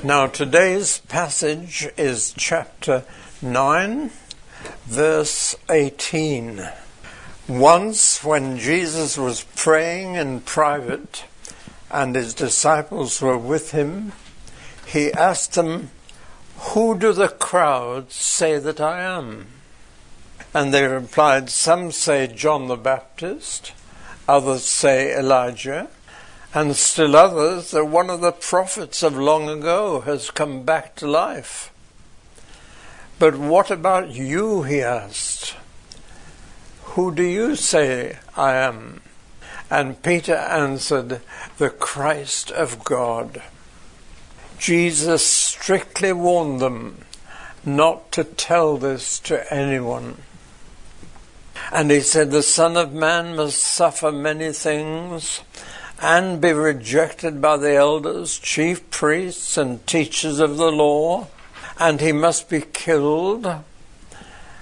Now today's passage is chapter 9, verse 18. Once when Jesus was praying in private and his disciples were with him, he asked them, "Who do the crowds say that I am?" And they replied, "Some say John the Baptist, others say Elijah, and still others that one of the prophets of long ago has come back to life." "But what about you?" he asked. "Who do you say I am?" And Peter answered, "The Christ of God." Jesus strictly warned them not to tell this to anyone. And he said, "The Son of Man must suffer many things and be rejected by the elders, chief priests, and teachers of the law, and he must be killed,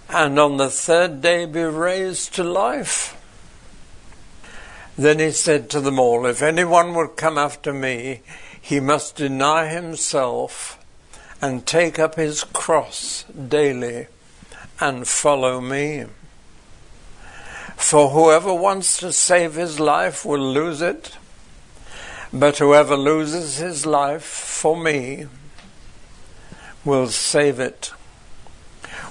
and on the third day be raised to life." Then he said to them all, "If anyone would come after me, he must deny himself and take up his cross daily and follow me. For whoever wants to save his life will lose it, but whoever loses his life for me will save it.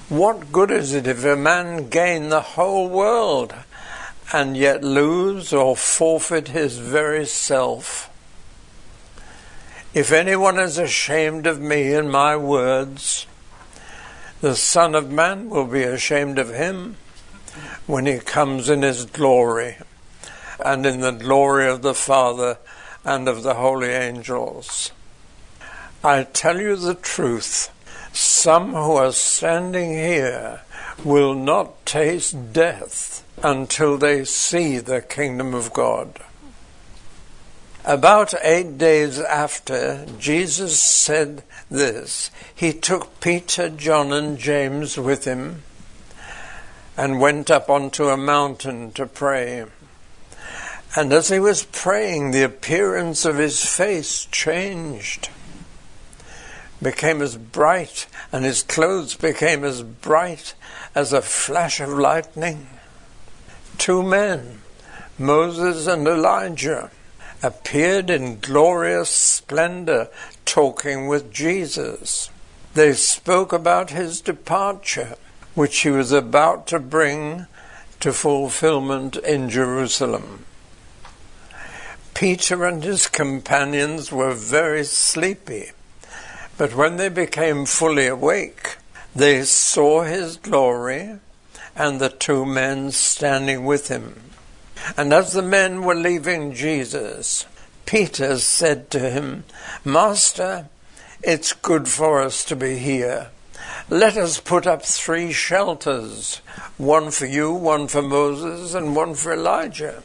What good is it if a man gain the whole world and yet lose or forfeit his very self? If anyone is ashamed of me and my words, the Son of Man will be ashamed of him when he comes in his glory and in the glory of the Father and of the holy angels. I tell you the truth, some who are standing here will not taste death until they see the kingdom of God." About 8 days after Jesus said this, he took Peter, John, and James with him and went up onto a mountain to pray. And as he was praying, the appearance of his face changed, became as bright, and his clothes became as bright as a flash of lightning. 2 men, Moses and Elijah, appeared in glorious splendor, talking with Jesus. They spoke about his departure, which he was about to bring to fulfillment in Jerusalem. Peter and his companions were very sleepy, but when they became fully awake, they saw his glory and the 2 men standing with him. And as the men were leaving Jesus, Peter said to him, "Master, it's good for us to be here. Let us put up 3 shelters, one for you, one for Moses, and one for Elijah."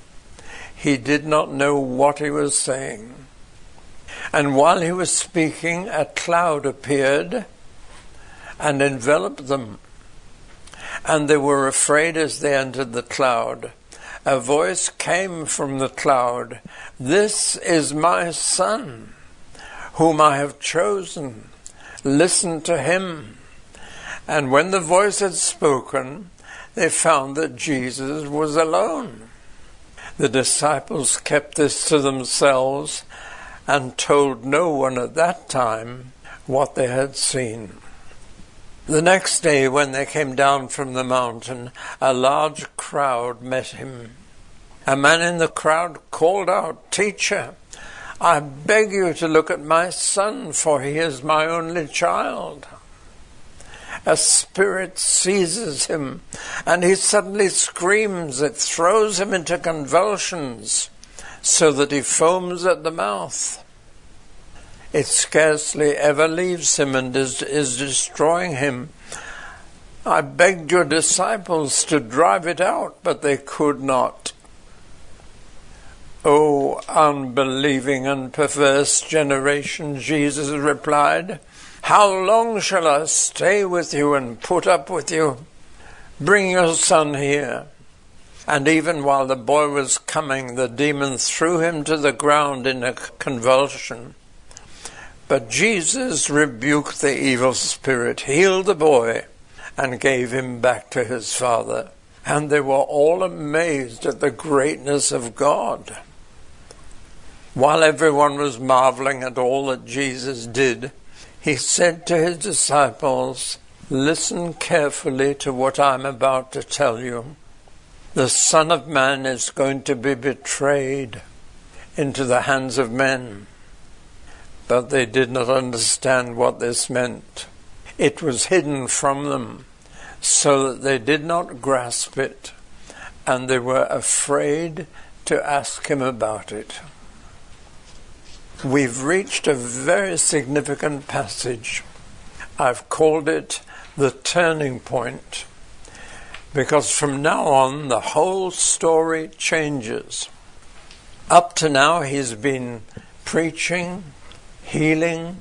He did not know what he was saying. And while he was speaking, a cloud appeared and enveloped them. And they were afraid as they entered the cloud. A voice came from the cloud, "This is my Son, whom I have chosen. Listen to him." And when the voice had spoken, they found that Jesus was alone. The disciples kept this to themselves and told no one at that time what they had seen. The next day, when they came down from the mountain, a large crowd met him. A man in the crowd called out, "Teacher, I beg you to look at my son, for he is my only child. A spirit seizes him, and he suddenly screams. It throws him into convulsions, so that he foams at the mouth. It scarcely ever leaves him and is destroying him. I begged your disciples to drive it out, but they could not." "O unbelieving and perverse generation," Jesus replied, "how long shall I stay with you and put up with you? Bring your son here." And even while the boy was coming, the demon threw him to the ground in a convulsion. But Jesus rebuked the evil spirit, healed the boy, and gave him back to his father. And they were all amazed at the greatness of God. While everyone was marveling at all that Jesus did, he said to his disciples, "Listen carefully to what I'm about to tell you. The Son of Man is going to be betrayed into the hands of men." But they did not understand what this meant. It was hidden from them, so that they did not grasp it, and they were afraid to ask him about it. We've reached a very significant passage. I've called it the turning point, because from now on the whole story changes. Up to now he's been preaching, healing,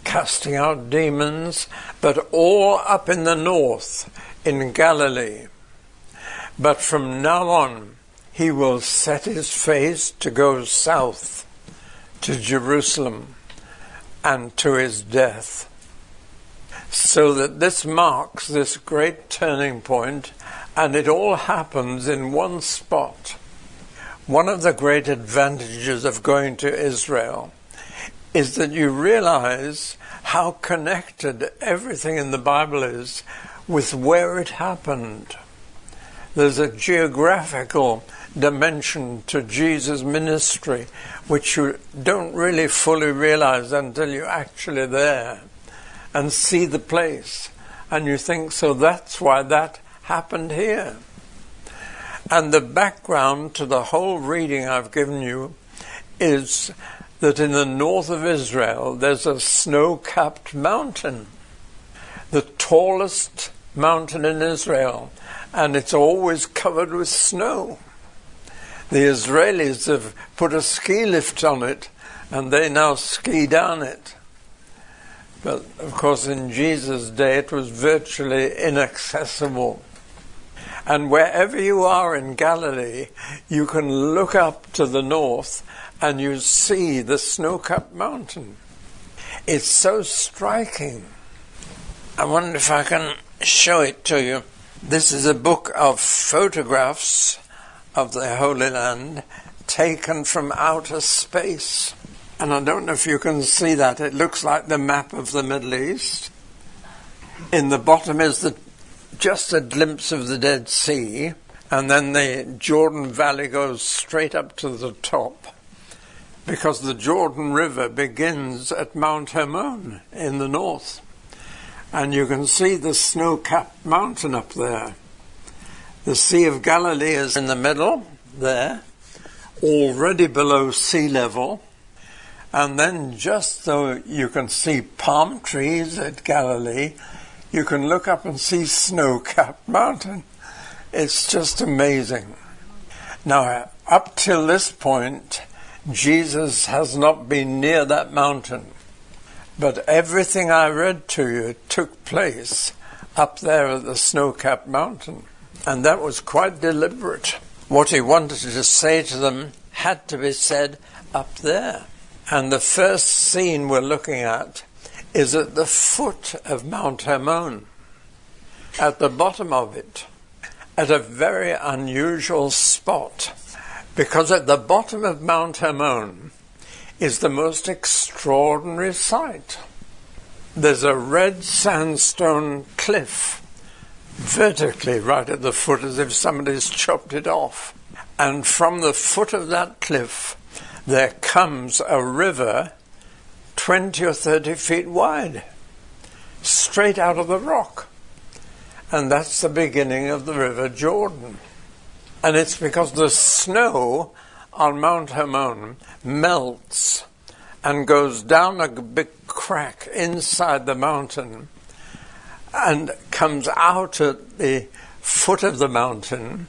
casting out demons, but all up in the north, in Galilee. But from now on, he will set his face to go south, to Jerusalem, and to his death. So that this marks this great turning point, and it all happens in one spot. One of the great advantages of going to Israel is that you realize how connected everything in the Bible is with where it happened. There's a geographical dimension to Jesus' ministry which you don't really fully realize until you're actually there and see the place. And you think, so that's why that happened here. And the background to the whole reading I've given you is that in the north of Israel there's a snow-capped mountain, the tallest mountain in Israel, and it's always covered with snow. The Israelis have put a ski lift on it, and they now ski down it. But of course in Jesus' day it was virtually inaccessible. And wherever you are in Galilee, you can look up to the north and you see the snow-capped mountain. It's so striking. I wonder if I can show it to you. This is a book of photographs of the Holy Land taken from outer space. And I don't know if you can see that. It looks like the map of the Middle East. In the bottom is just a glimpse of the Dead Sea, and then the Jordan Valley goes straight up to the top, because the Jordan River begins at Mount Hermon in the north. And you can see the snow-capped mountain up there. The Sea of Galilee is in the middle there, already below sea level. And then just though you can see palm trees at Galilee, you can look up and see snow-capped mountain. It's just amazing. Now, up till this point, Jesus has not been near that mountain. But everything I read to you took place up there at the snow-capped mountain. And that was quite deliberate. What he wanted to say to them had to be said up there. And the first scene we're looking at is at the foot of Mount Hermon, at the bottom of it, at a very unusual spot, because at the bottom of Mount Hermon is the most extraordinary sight. There's a red sandstone cliff, vertically right at the foot, as if somebody's chopped it off. And from the foot of that cliff, there comes a river 20 or 30 feet wide, straight out of the rock. And that's the beginning of the River Jordan. And it's because the snow on Mount Hermon melts and goes down a big crack inside the mountain and comes out at the foot of the mountain.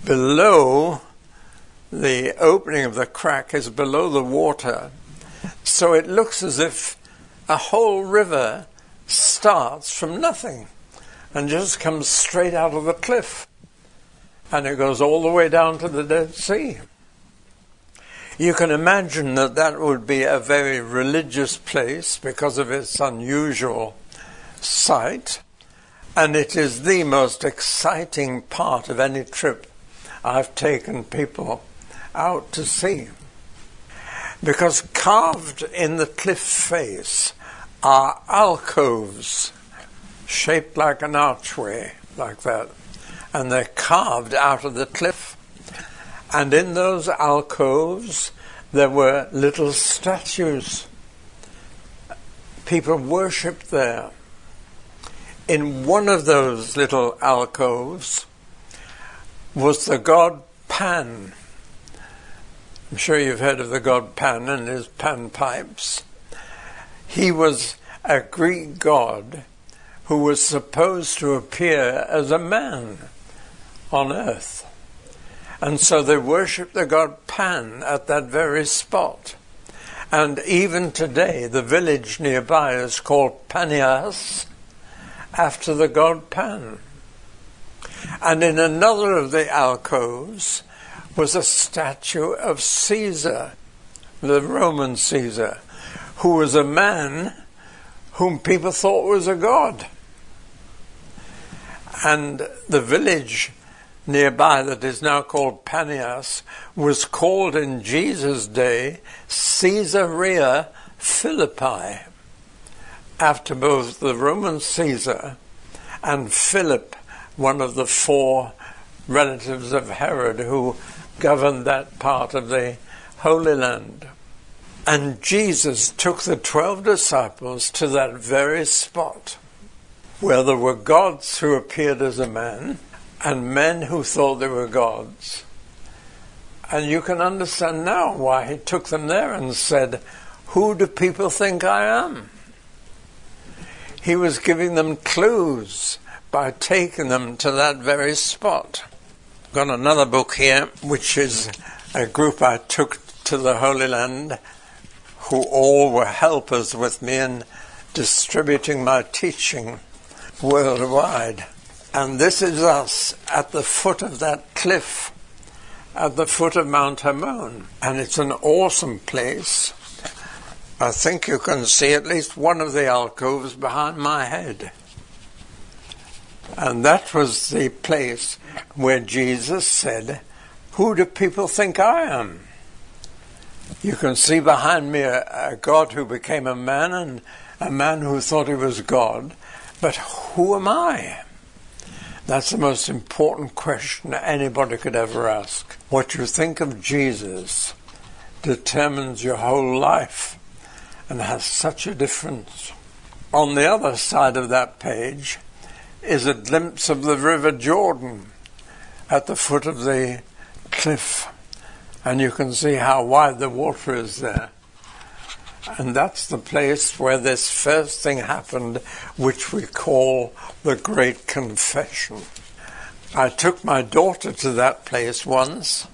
Below the opening of the crack is below the water. So it looks as if a whole river starts from nothing and just comes straight out of the cliff. And it goes all the way down to the Dead Sea. You can imagine that that would be a very religious place because of its unusual site, and it is the most exciting part of any trip I've taken people out to see. Because carved in the cliff face are alcoves shaped like an archway, like that, and they're carved out of the cliff. And in those alcoves there were little statues. People worshipped there. In one of those little alcoves was the god Pan. I'm sure you've heard of the god Pan and his panpipes. He was a Greek god who was supposed to appear as a man on earth. And so they worshipped the god Pan at that very spot. And even today, the village nearby is called Panias, after the god Pan. And in another of the alcoves was a statue of Caesar, the Roman Caesar, who was a man whom people thought was a god. And the village nearby that is now called Panias was called in Jesus' day Caesarea Philippi, after both the Roman Caesar and Philip, one of the 4 relatives of Herod who governed that part of the Holy Land. And Jesus took the 12 disciples to that very spot where there were gods who appeared as a man and men who thought they were gods. And you can understand now why he took them there and said, "Who do people think I am?" He was giving them clues by taking them to that very spot. I've got another book here, which is a group I took to the Holy Land, who all were helpers with me in distributing my teaching worldwide. And this is us at the foot of that cliff, at the foot of Mount Hermon. And it's an awesome place. I think you can see at least one of the alcoves behind my head. And that was the place where Jesus said, "Who do people think I am?" You can see behind me a God who became a man and a man who thought he was God. But who am I? That's the most important question anybody could ever ask. What you think of Jesus determines your whole life and has such a difference. On the other side of that page is a glimpse of the River Jordan at the foot of the cliff. And you can see how wide the water is there. And that's the place where this first thing happened, which we call the Great Confession. I took my daughter to that place once,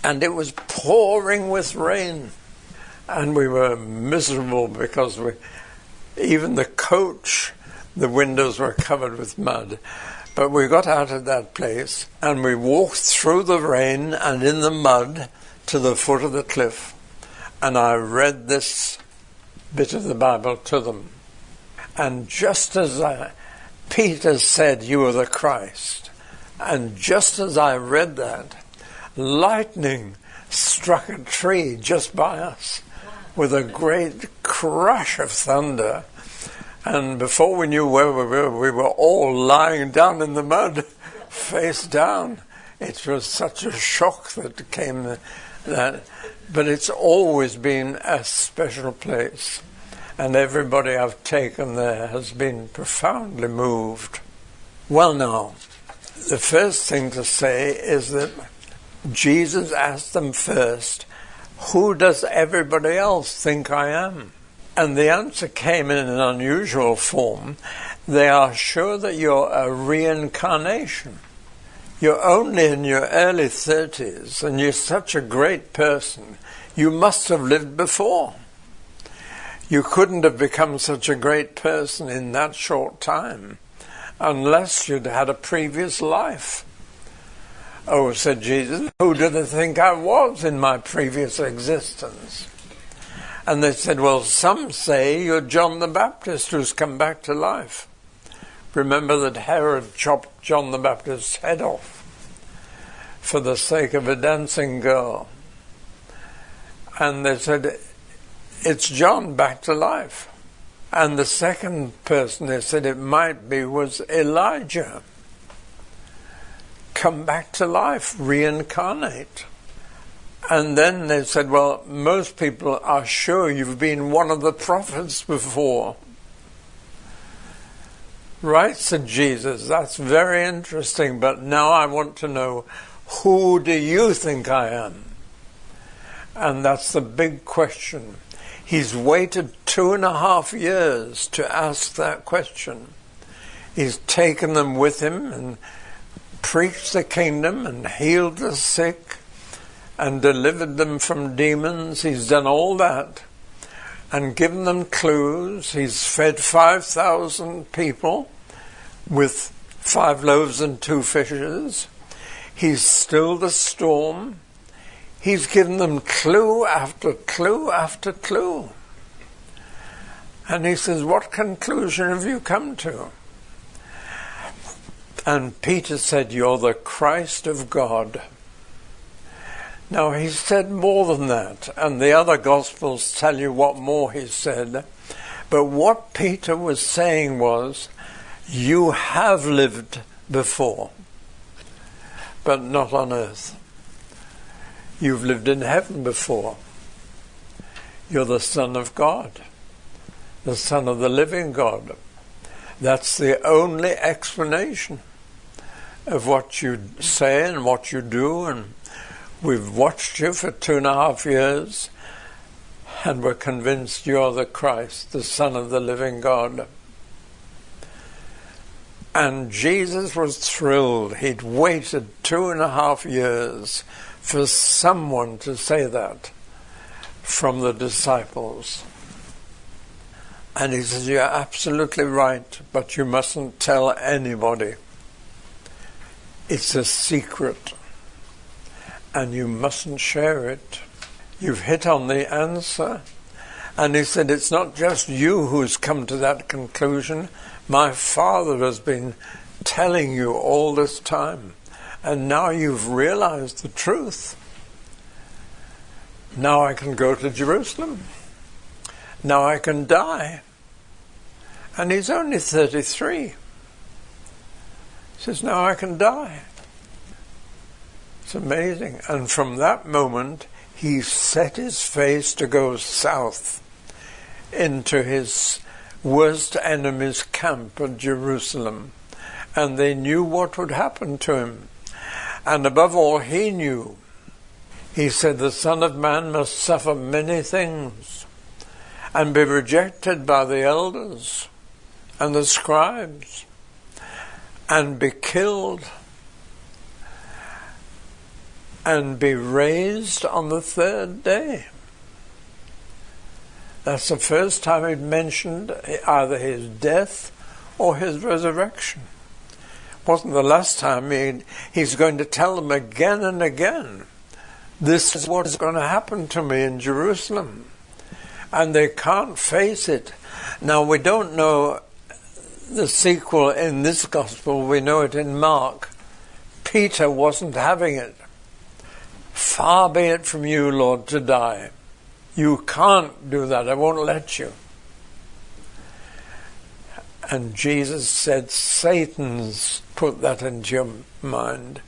and it was pouring with rain. And we were miserable because even the coach, the windows were covered with mud. But we got out of that place, and we walked through the rain and in the mud to the foot of the cliff. And I read this bit of the Bible to them. And just as Peter said, "You are the Christ," and just as I read that, lightning struck a tree just by us with a great crash of thunder. And before we knew where we were all lying down in the mud, face down. It was such a shock that came that. But it's always been a special place. And everybody I've taken there has been profoundly moved. Well now, the first thing to say is that Jesus asked them first, "Who does everybody else think I am?" And the answer came in an unusual form. They are sure that you're a reincarnation. You're only in your early 30s, and you're such a great person. You must have lived before. You couldn't have become such a great person in that short time unless you'd had a previous life. "Oh," said Jesus, "who do they think I was in my previous existence?" And they said, "Well, some say you're John the Baptist who's come back to life." Remember that Herod chopped John the Baptist's head off for the sake of a dancing girl. And they said, "It's John back to life." And the second person they said it might be was Elijah, come back to life, reincarnate. And then they said, "Well, most people are sure you've been one of the prophets before." "Right," said Jesus, "that's very interesting, but now I want to know, who do you think I am?" And that's the big question. He's waited 2.5 years to ask that question. He's taken them with him and preached the kingdom and healed the sick and delivered them from demons. He's done all that and given them clues. He's fed 5,000 people with 5 loaves and 2 fishes. He's stilled the storm. He's given them clue after clue after clue. And he says, "What conclusion have you come to?" And Peter said, "You're the Christ of God." Now, he said more than that, and the other Gospels tell you what more he said. But what Peter was saying was, you have lived before, but not on earth. You've lived in heaven before. You're the Son of God, the Son of the living God. That's the only explanation of what you say and what you do. And we've watched you for 2.5 years, and we're convinced you're the Christ, the Son of the living God. And Jesus was thrilled. He'd waited 2.5 years for someone to say that from the disciples. And he says, "You're absolutely right, but you mustn't tell anybody. It's a secret, and you mustn't share it." You've hit on the answer. And he said, "It's not just you who's come to that conclusion. My Father has been telling you all this time. And now you've realized the truth. Now I can go to Jerusalem. Now I can die." And he's only 33. He says, "Now I can die." It's amazing. And from that moment, he set his face to go south into his worst enemy's camp at Jerusalem. And they knew what would happen to him. And above all, he knew. He said, "The Son of Man must suffer many things and be rejected by the elders and the scribes and be killed and be raised on the 3rd day." That's the first time he'd mentioned either his death or his resurrection. It wasn't the last time. He's going to tell them again and again, this is what is going to happen to me in Jerusalem. And they can't face it. Now, we don't know the sequel in this gospel. We know it in Mark. Peter wasn't having it. "Far be it from you, Lord, to die. You can't do that. I won't let you." And Jesus said, "Satan's put that into your mind.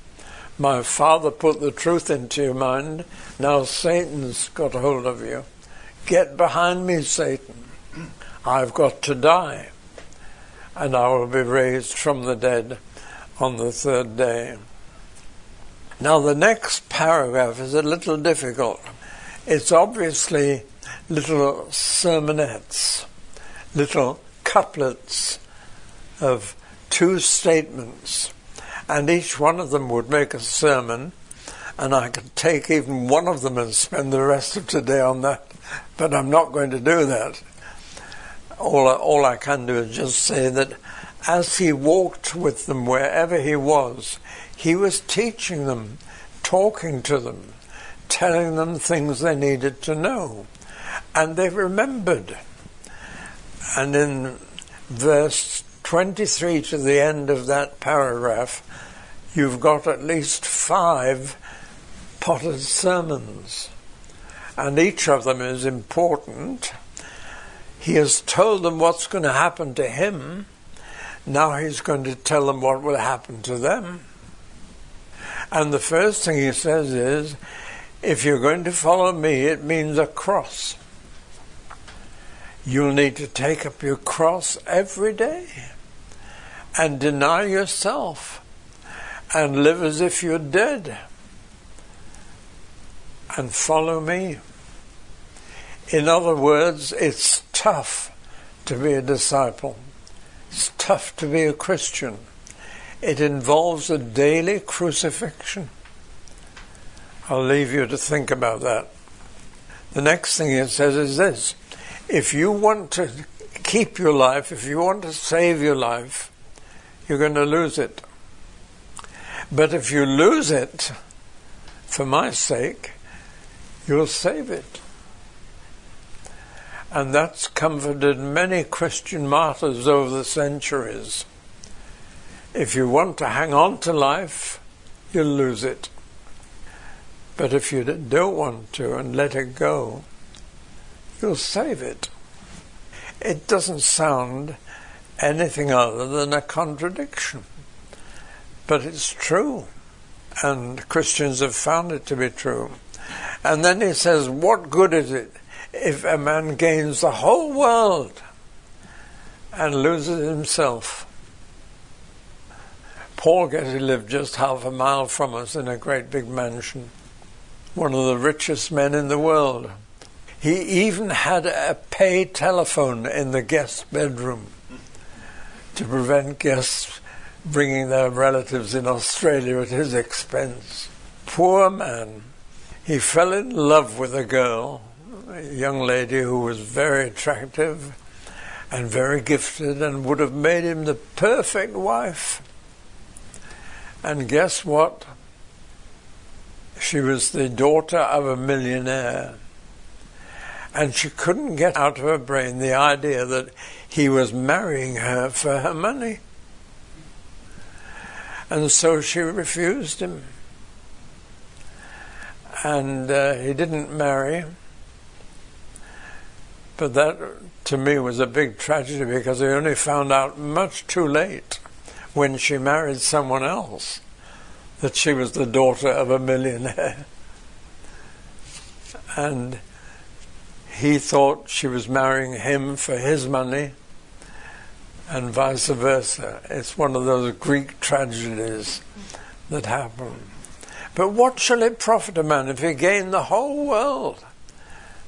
My Father put the truth into your mind. Now Satan's got hold of you. Get behind me, Satan. I've got to die, and I will be raised from the dead on the 3rd day." Now the next paragraph is a little difficult. It's obviously little sermonettes, little couplets of 2 statements, and each one of them would make a sermon, and I could take even one of them and spend the rest of today on that, but I'm not going to do that. All I can do is just say that as he walked with them wherever he was teaching them, talking to them, telling them things they needed to know. And they remembered. And in verse 23 to the end of that paragraph, you've got at least 5 potted sermons. And each of them is important. He has told them what's going to happen to him. Now he's going to tell them what will happen to them. And the first thing he says is, if you're going to follow me, it means a cross. You'll need to take up your cross every day and deny yourself and live as if you're dead and follow me. In other words, it's tough to be a disciple. It's tough to be a Christian. It involves a daily crucifixion. I'll leave you to think about that. The next thing it says is this: if you want to keep your life, if you want to save your life, you're going to lose it. But if you lose it, for my sake, you'll save it. And that's comforted many Christian martyrs over the centuries. If you want to hang on to life, you'll lose it. But if you don't want to and let it go, you'll save it. It doesn't sound anything other than a contradiction. But it's true. And Christians have found it to be true. And then he says, what good is it if a man gains the whole world and loses himself? Paul Getty lived just half a mile from us in a great big mansion. One of the richest men in the world. He even had a pay telephone in the guest bedroom to prevent guests bringing their relatives in Australia at his expense. Poor man. He fell in love with a girl, a young lady who was very attractive and very gifted and would have made him the perfect wife. And guess what? She was the daughter of a millionaire. And she couldn't get out of her brain the idea that he was marrying her for her money. And so she refused him. And he didn't marry. But that, to me, was a big tragedy, because I only found out much too late, when she married someone else, that she was the daughter of a millionaire. And he thought she was marrying him for his money, and vice versa. It's one of those Greek tragedies that happen. But what shall it profit a man if he gain the whole world?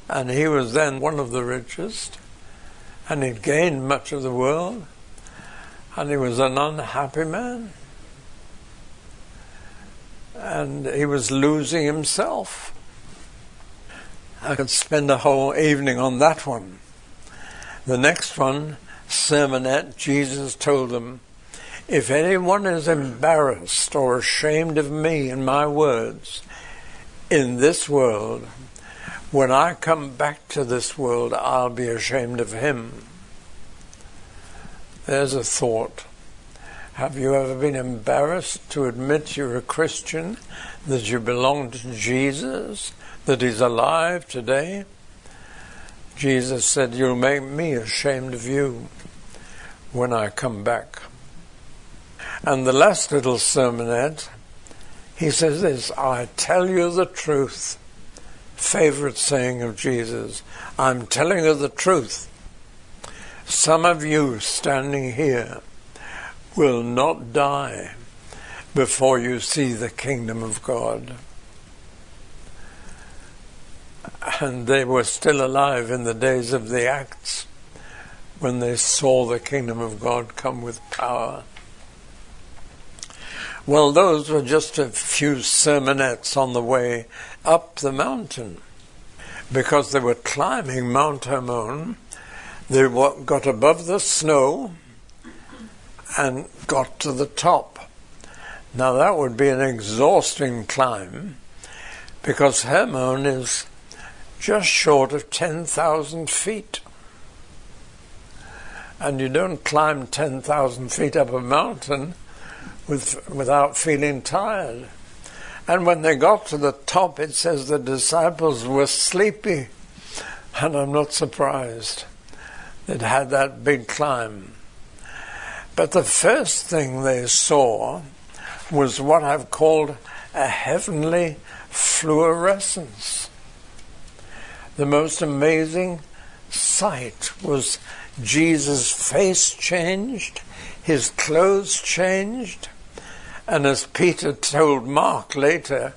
And he was then one of the richest, and he'd gained much of the world, and he was an unhappy man. And he was losing himself. I could spend a whole evening on that one. The next one, sermonette, Jesus told them, if anyone is embarrassed or ashamed of me and my words in this world, when I come back to this world, I'll be ashamed of him. There's a thought. Have you ever been embarrassed to admit you're a Christian, that you belong to Jesus, that he's alive today? Jesus said, you'll make me ashamed of you when I come back. And the last little sermonette, he says this, I tell you the truth. Favorite saying of Jesus, I'm telling you the truth. Some of you standing here will not die before you see the kingdom of God. And they were still alive in the days of the Acts, when they saw the kingdom of God come with power. Well, those were just a few sermonettes on the way up the mountain. Because they were climbing Mount Hermon, they got above the snow, and got to the top. Now that would be an exhausting climb, because Hermon is just short of 10,000 feet. And you don't climb 10,000 feet up a mountain without feeling tired. And when they got to the top, it says the disciples were sleepy. And I'm not surprised. They'd had that big climb. But the first thing they saw was what I've called a heavenly fluorescence. The most amazing sight was Jesus' face changed, his clothes changed, and as Peter told Mark later,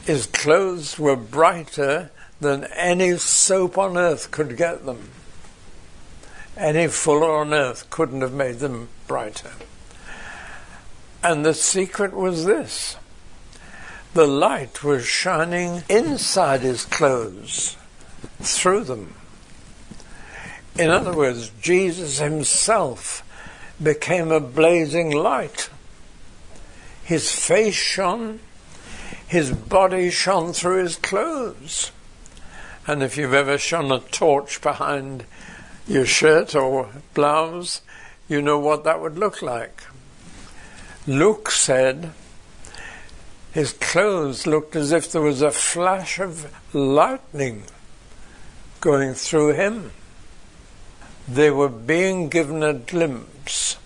his clothes were brighter than any soap on earth could get them. Any fuller on earth couldn't have made them brighter. And the secret was this: the light was shining inside his clothes, through them. In other words, Jesus himself became a blazing light. His face shone, his body shone through his clothes. And if you've ever shone a torch behind your shirt or blouse, you know what that would look like. Luke said his clothes looked as if there was a flash of lightning going through him. They were being given a glimpse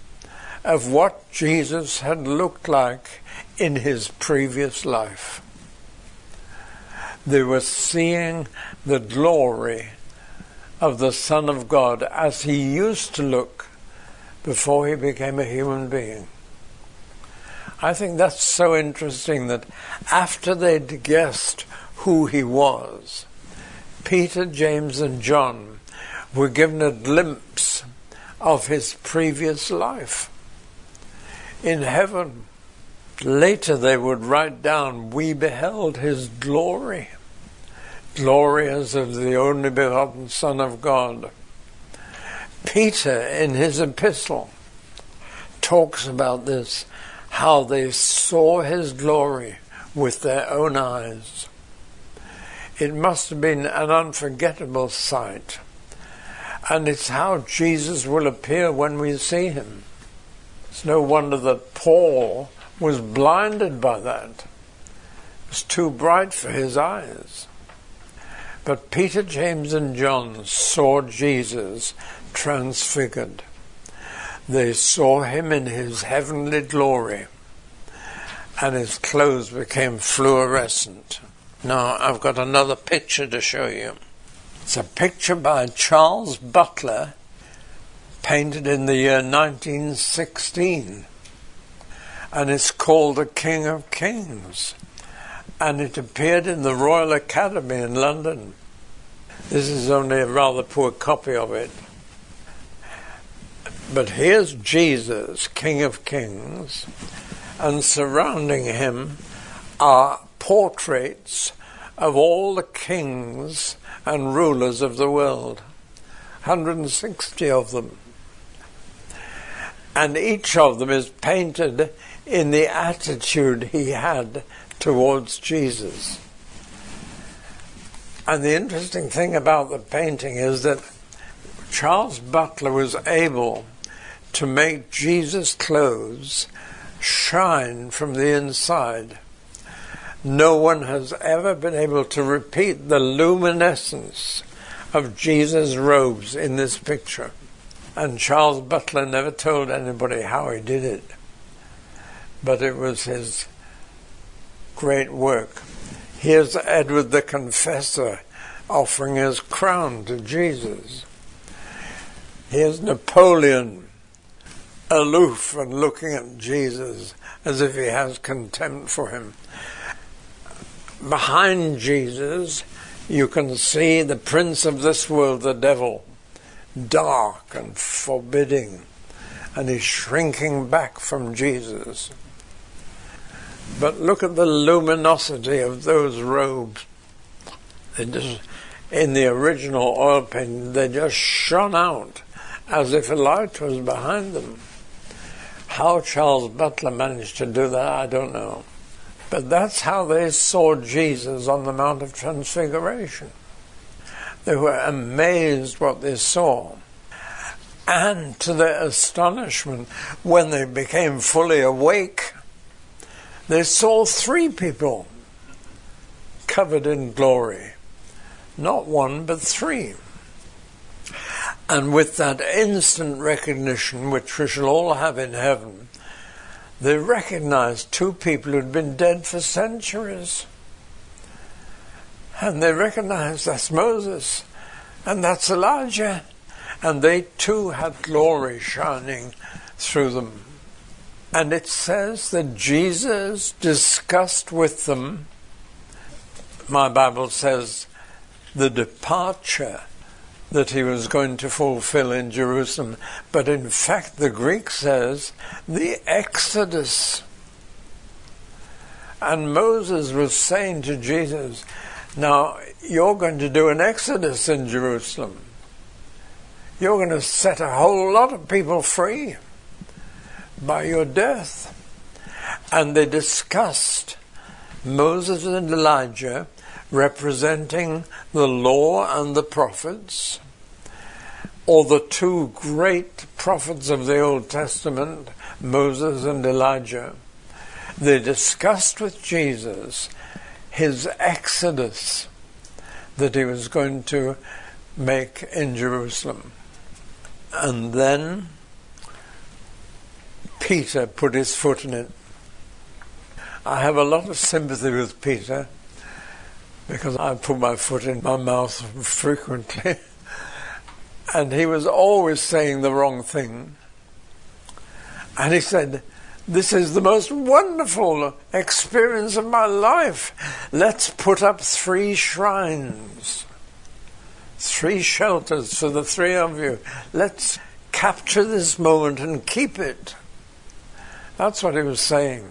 of what Jesus had looked like in his previous life. They were seeing the glory of the Son of God as he used to look before he became a human being. I think that's so interesting that after they'd guessed who he was, Peter, James, and John were given a glimpse of his previous life in heaven. Later they would write down, "We beheld his glory, glory as of the only begotten Son of God." Peter, in his epistle, talks about this, how they saw his glory with their own eyes. It must have been an unforgettable sight. And it's how Jesus will appear when we see him. It's no wonder that Paul was blinded by that. It was too bright for his eyes. But Peter, James, and John saw Jesus transfigured. They saw him in his heavenly glory, and his clothes became fluorescent. Now, I've got another picture to show you. It's a picture by Charles Butler, painted in the year 1916. And it's called The King of Kings. And it appeared in the Royal Academy in London. This is only a rather poor copy of it. But here's Jesus, King of Kings, and surrounding him are portraits of all the kings and rulers of the world, 160 of them. And each of them is painted in the attitude he had towards Jesus. And the interesting thing about the painting is that Charles Butler was able to make Jesus' clothes shine from the inside. No one has ever been able to repeat the luminescence of Jesus' robes in this picture. And Charles Butler never told anybody how he did it. But it was his great work. Here's Edward the Confessor offering his crown to Jesus. Here's Napoleon, aloof and looking at Jesus as if he has contempt for him. Behind Jesus, you can see the prince of this world, the devil, dark and forbidding, and he's shrinking back from Jesus. But look at the luminosity of those robes. They just, in the original oil painting, they just shone out as if a light was behind them. How Charles Butler managed to do that, I don't know. But that's how they saw Jesus on the Mount of Transfiguration. They were amazed what they saw. And to their astonishment, when they became fully awake, they saw 3 people covered in glory. Not 1, but 3. And with that instant recognition, which we shall all have in heaven, they recognized 2 people who'd been dead for centuries. And they recognized that's Moses and that's Elijah. And they too had glory shining through them. And it says that Jesus discussed with them, my Bible says, the departure that he was going to fulfill in Jerusalem. But in fact, the Greek says the Exodus. And Moses was saying to Jesus, now you're going to do an Exodus in Jerusalem. You're going to set a whole lot of people free by your death. And they discussed Moses and Elijah representing the law and the prophets, or the 2 great prophets of the Old Testament, Moses and Elijah. They discussed with Jesus his exodus that he was going to make in Jerusalem. And then Peter put his foot in it. I have a lot of sympathy with Peter because I put my foot in my mouth frequently. And he was always saying the wrong thing. And he said, this is the most wonderful experience of my life. Let's put up 3 shrines. 3 shelters for the 3 of you. Let's capture this moment and keep it. That's what he was saying.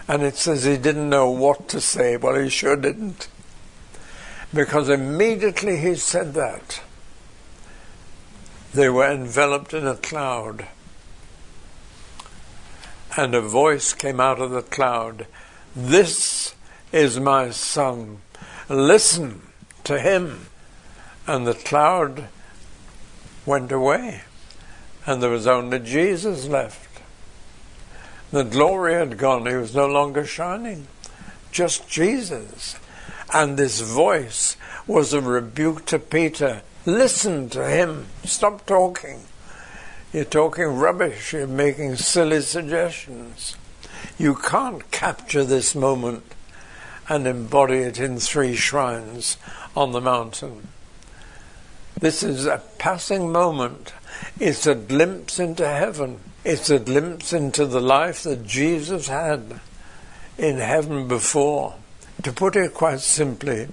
And it says he didn't know what to say. Well, he sure didn't. Because immediately he said that, they were enveloped in a cloud. And a voice came out of the cloud. This is my son. Listen to him. And the cloud went away, and there was only Jesus left. The glory had gone. He was no longer shining. Just Jesus. And this voice was a rebuke to Peter. Listen to him. Stop talking. You're talking rubbish. You're making silly suggestions. You can't capture this moment and embody it in 3 shrines on the mountain. This is a passing moment. It's a glimpse into heaven. It's a glimpse into the life that Jesus had in heaven before. To put it quite simply,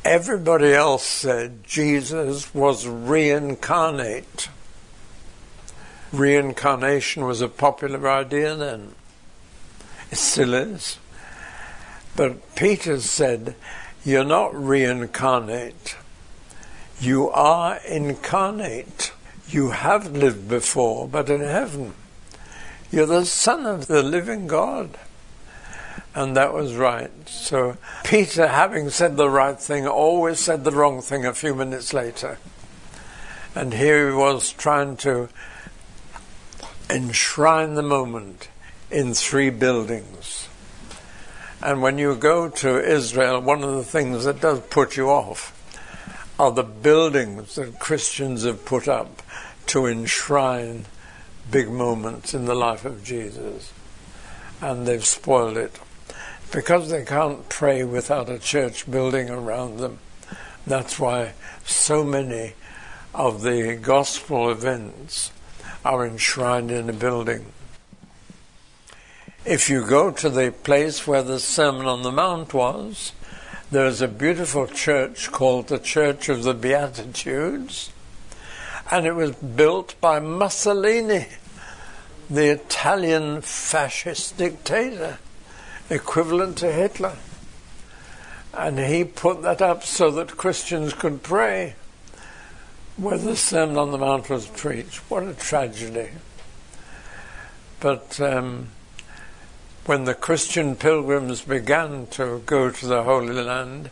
everybody else said Jesus was reincarnate. Reincarnation was a popular idea then. It still is. But Peter said, you're not reincarnate. You are incarnate. You have lived before, but in heaven. You're the Son of the living God. And that was right. So Peter, having said the right thing, always said the wrong thing a few minutes later. And here he was trying to enshrine the moment in 3 buildings. And when you go to Israel, one of the things that does put you off are the buildings that Christians have put up to enshrine big moments in the life of Jesus. And they've spoiled it. Because they can't pray without a church building around them. That's why so many of the gospel events are enshrined in a building. If you go to the place where the Sermon on the Mount was, there's a beautiful church called the Church of the Beatitudes, and it was built by Mussolini, the Italian fascist dictator, equivalent to Hitler. And he put that up so that Christians could pray where the Sermon on the Mount was preached. What a tragedy. But when the Christian pilgrims began to go to the Holy Land,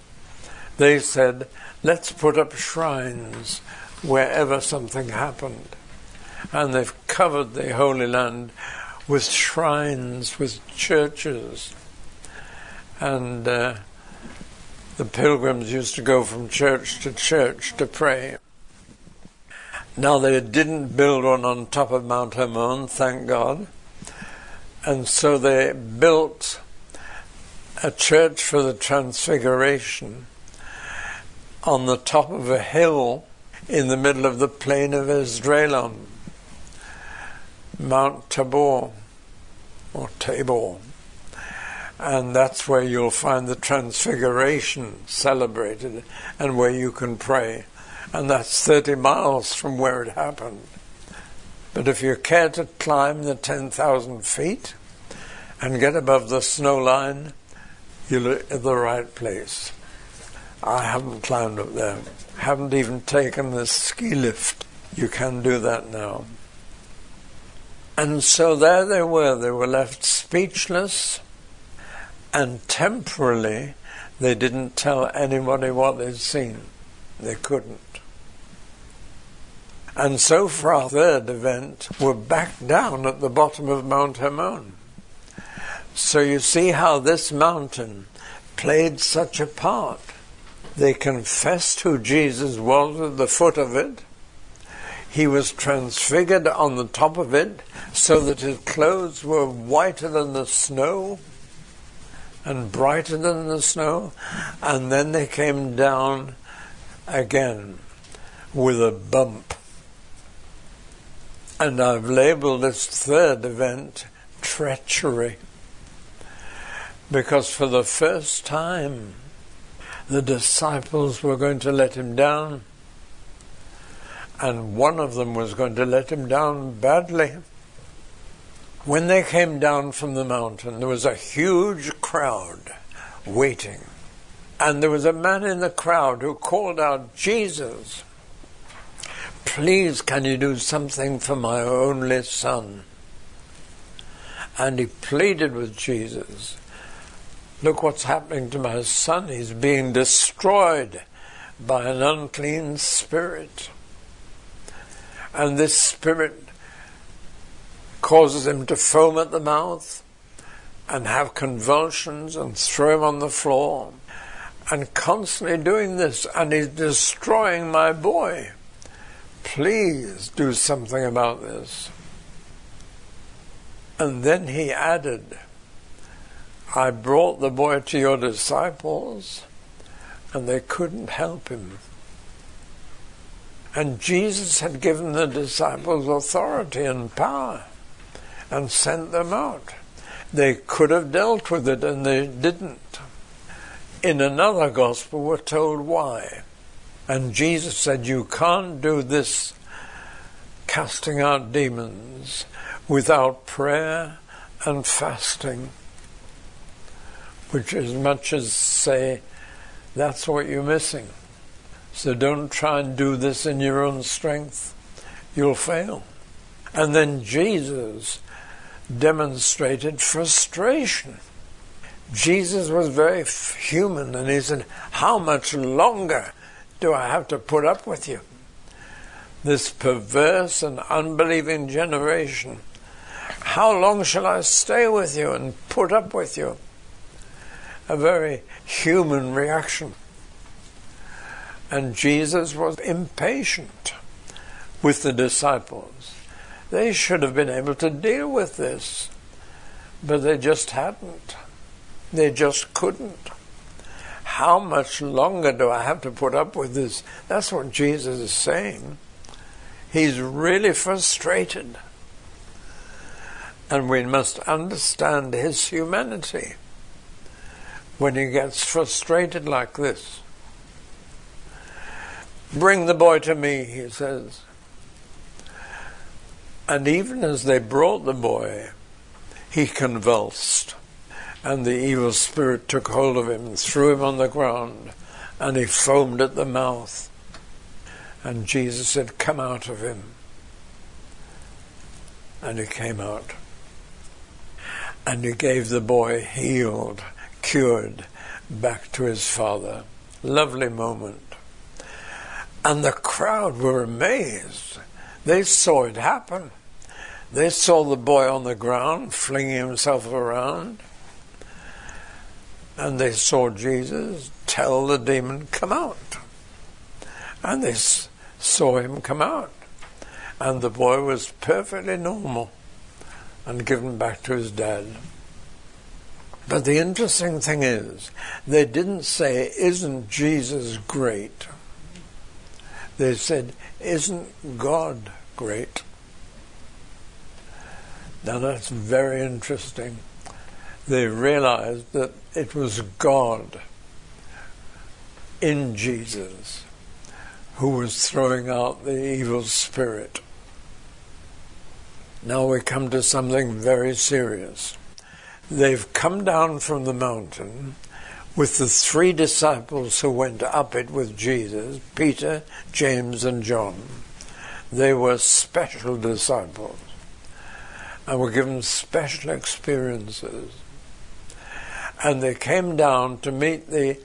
they said, let's put up shrines wherever something happened. And they've covered the Holy Land with shrines, with churches. And the pilgrims used to go from church to pray. Now, they didn't build one on top of Mount Hermon, thank God. And so they built a church for the Transfiguration on the top of a hill in the middle of the plain of Esdraelon, Mount Tabor, or Tabor. And that's where you'll find the Transfiguration celebrated and where you can pray. And that's 30 miles from where it happened. But if you care to climb the 10,000 feet and get above the snow line, you're at the right place. I haven't climbed up there. Haven't even taken the ski lift. You can do that now. And so there they were left speechless, and temporarily they didn't tell anybody what they'd seen. They couldn't. And so for our third event, we're back down at the bottom of Mount Hermon. So you see how this mountain played such a part. They confessed who Jesus was at the foot of it. He was transfigured on the top of it so that his clothes were whiter than the snow and brighter than the snow. And then they came down again with a bump. And I've labeled this third event treachery, because for the first time the disciples were going to let him down, and one of them was going to let him down badly. When they came down from the mountain, there was a huge crowd waiting, and there was a man in the crowd who called out, Jesus, please, can you do something for my only son? And he pleaded with Jesus. Look what's happening to my son. He's being destroyed by an unclean spirit. And this spirit causes him to foam at the mouth and have convulsions and throw him on the floor. And constantly doing this. And he's destroying my boy. Please do something about this. And then he added, I brought the boy to your disciples, and they couldn't help him. And Jesus had given the disciples authority and power and sent them out. They could have dealt with it, and they didn't. In another gospel, we're told why. And Jesus said, you can't do this casting out demons without prayer and fasting. Which as much as say, that's what you're missing. So don't try and do this in your own strength. You'll fail. And then Jesus demonstrated frustration. Jesus was very human, and he said, how much longer do I have to put up with you? This perverse and unbelieving generation. How long shall I stay with you and put up with you? A very human reaction. And Jesus was impatient with the disciples. They should have been able to deal with this, but they just hadn't. They just couldn't. How much longer do I have to put up with this? That's what Jesus is saying. He's really frustrated. And we must understand his humanity when he gets frustrated like this. Bring the boy to me, he says. And even as they brought the boy, he convulsed. And the evil spirit took hold of him and threw him on the ground, and he foamed at the mouth. And Jesus said, come out of him. And he came out. And he gave the boy healed, cured, back to his father. Lovely moment. And the crowd were amazed. They saw it happen. They saw the boy on the ground, flinging himself around. And they saw Jesus tell the demon, come out. And they saw him come out. And the boy was perfectly normal and given back to his dad. But the interesting thing is, they didn't say, isn't Jesus great? They said, isn't God great? Now that's very interesting. They realized that it was God in Jesus who was throwing out the evil spirit. Now we come to something very serious. They've come down from the mountain with the 3 disciples who went up it with Jesus, Peter, James, and John. They were special disciples and were given special experiences. And they came down to meet the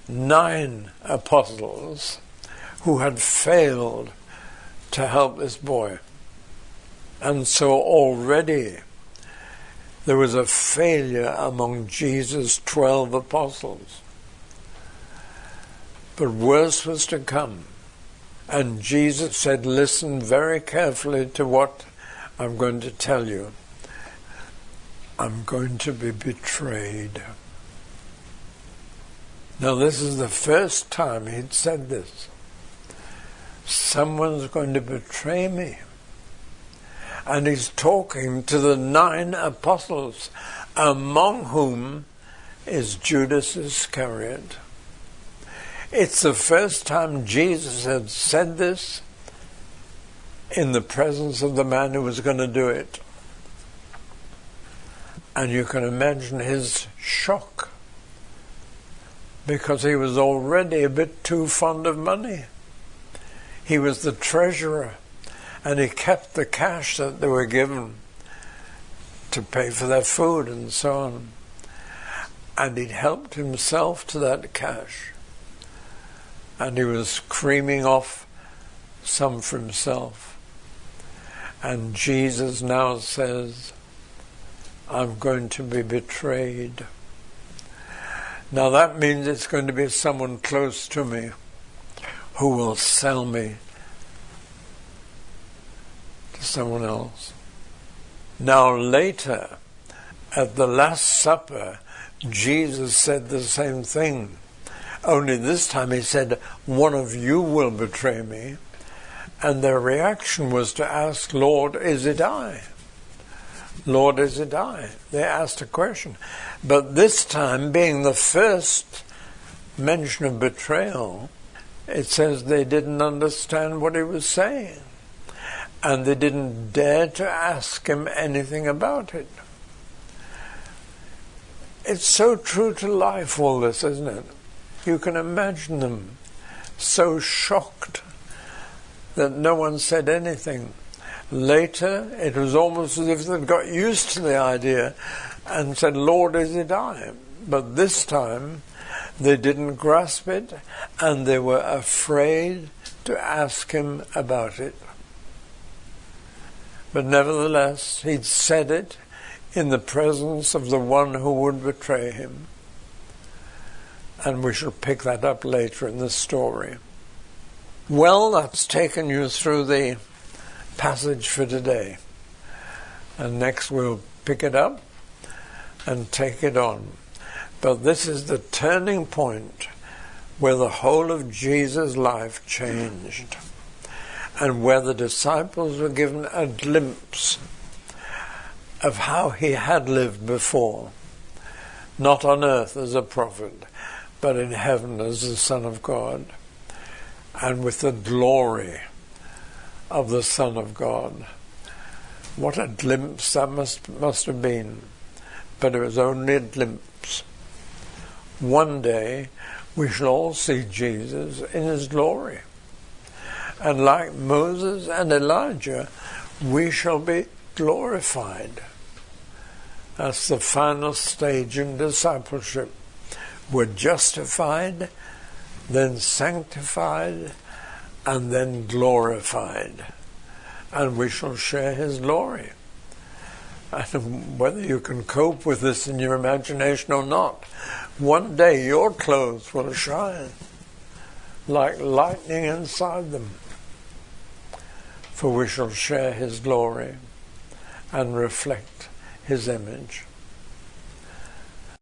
9 apostles who had failed to help this boy. And so already there was a failure among Jesus' 12 apostles. But worse was to come. And Jesus said, listen very carefully to what I'm going to tell you. I'm going to be betrayed. Now this is the first time he'd said this. Someone's going to betray me. And he's talking to the 9 apostles, among whom is Judas Iscariot. It's the first time Jesus had said this in the presence of the man who was going to do it. And you can imagine his shock, because he was already a bit too fond of money. He was the treasurer, and he kept the cash that they were given to pay for their food and so on. And he'd helped himself to that cash. And he was creaming off some for himself. And Jesus now says, I'm going to be betrayed. Now that means it's going to be someone close to me who will sell me to someone else. Now later, at the Last Supper, Jesus said the same thing. Only this time he said, one of you will betray me. And their reaction was to ask, Lord, is it I? Lord, is it I? They asked a question. But this time, being the first mention of betrayal, it says they didn't understand what he was saying. And they didn't dare to ask him anything about it. It's so true to life, all this, isn't it? You can imagine them so shocked that no one said anything. Later, it was almost as if they'd got used to the idea and said, Lord, is it I? But this time, they didn't grasp it, and they were afraid to ask him about it. But nevertheless, he'd said it in the presence of the one who would betray him. And we shall pick that up later in the story. Well, that's taken you through the passage for today. And next we'll pick it up and take it on. But this is the turning point where the whole of Jesus' life changed, and where the disciples were given a glimpse of how he had lived before, not on earth as a prophet, but in heaven as the Son of God, and with the glory of the Son of God. What a glimpse that must have been. But it was only a glimpse. One day we shall all see Jesus in his glory. And like Moses and Elijah, we shall be glorified. That's the final stage in discipleship. We're justified, then sanctified, and then glorified. And we shall share his glory. And whether you can cope with this in your imagination or not, one day your clothes will shine like lightning inside them. For we shall share his glory and reflect his image.